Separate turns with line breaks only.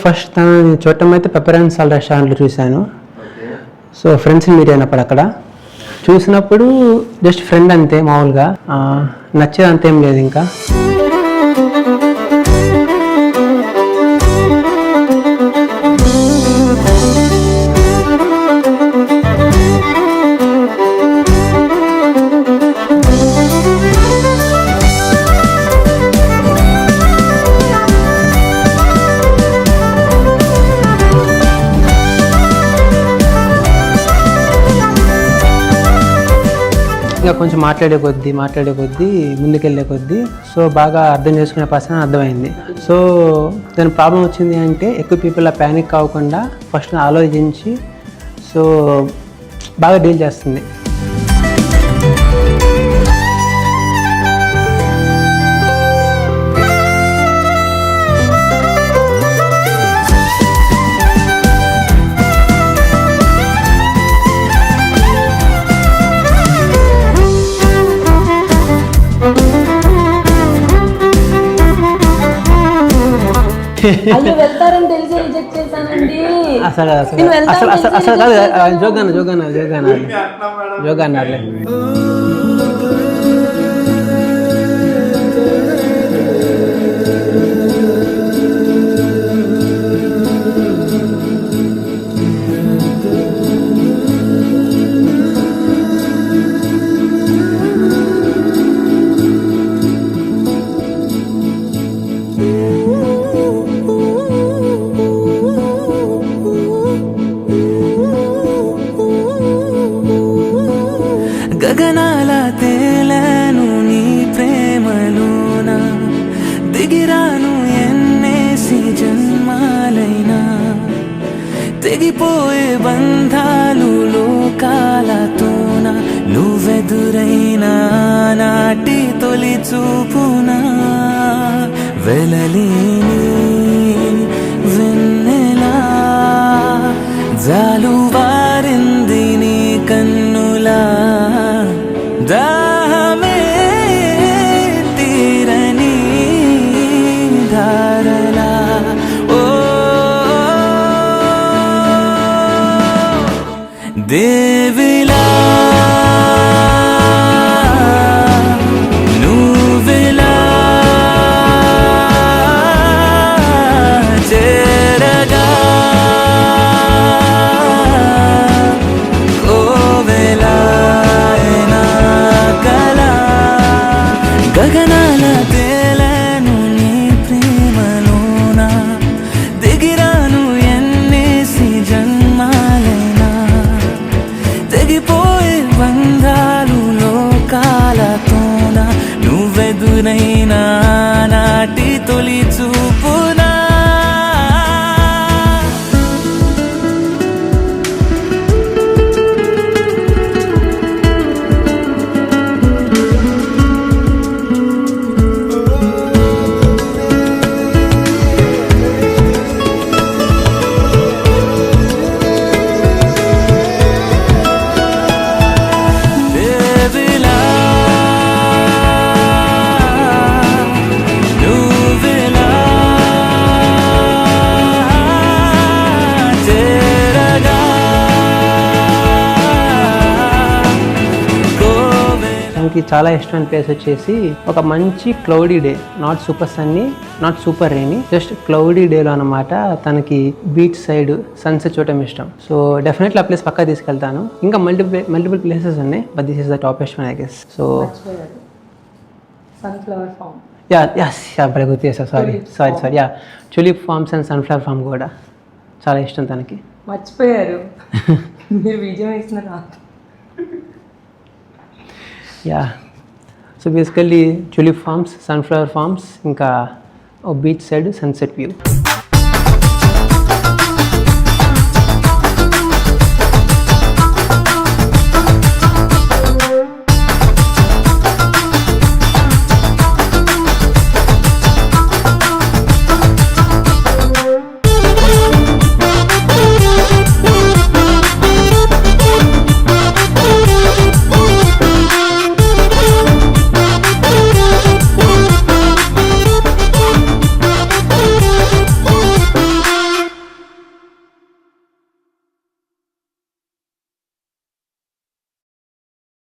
First తనని చూడటం అయితే పెప్పర్ అండ్ సాల్ట్ రెస్టారెంట్లో చూశాను. సో ఫ్రెండ్స్ మీట్ అయినప్పుడు అక్కడ చూసినప్పుడు జస్ట్ ఫ్రెండ్ అంతే, మామూలుగా నచ్చేది అంతేం లేదు. ఇంకా ఇంకా కొంచెం మాట్లాడే కొద్దీ ముందుకెళ్ళే కొద్దీ సో బాగా అర్థం చేసుకునే పర్సన్ అర్థమైంది. సో దాని ప్రాబ్లం వచ్చింది అంటే ఎక్కువ పీపుల్ ప్యానిక్ అవ్వకుండా ఫస్ట్ ఆలోచించి సో బాగా డీల్ చేస్తుంది.
అయ్యో వెళ్తారని తెలిసి రిజెక్ట్ చేశానండి.
అసలు కాదు, జోగాన్నారులే.
గగనాల తేలను నీ ప్రేమలోన దిగిరాను ఎన్నేసి జన్మాలైనా తెగిపోయే బంధాలు లోకాలతోన నువ్వెదురైనా నాటి తొలి చూపునా వెలలేని వెన్నెలా జాలువారింది నీ కన్నులా దాహమే తీరని ధారలా ఓ దేవిలా నువ్విలా చేరగా గగనాల తేలను నీ ప్రేమలోన దిగిరాను ఎన్నేసి జన్మాలైనా తెగిపోయే బంధాలు లోకాలతోన నువ్వెదురైనా నాటి తొలి చూపునా
తనకి చాలా ఇష్టమైన ప్లేస్ వచ్చేసి ఒక మంచి cloudy day, not super sunny, not super rainy, just cloudy డేలో అనమాట. తనకి బీచ్ సైడ్ సన్సెట్ చూడటం ఇష్టం. సో డెఫినెట్లీ ఆ ప్లేస్ పక్కా తీసుకెళ్తాను. ఇంకా మల్టిపుల్ ప్లేసెస్ ఉన్నాయి, but this is the toppest one I guess. So
sunflower farm,
భలే గుర్తు చేశారు. Sorry tulip farms and sunflower farm కూడా చాలా ఇష్టం తనకి.
మర్చిపోయారు మీరు విజయం ఇస్తున్నారు.
So basically tulip farms, sunflower farms, ఇంకా బీచ్ సైడ్ సన్సెట్ వ్యూ.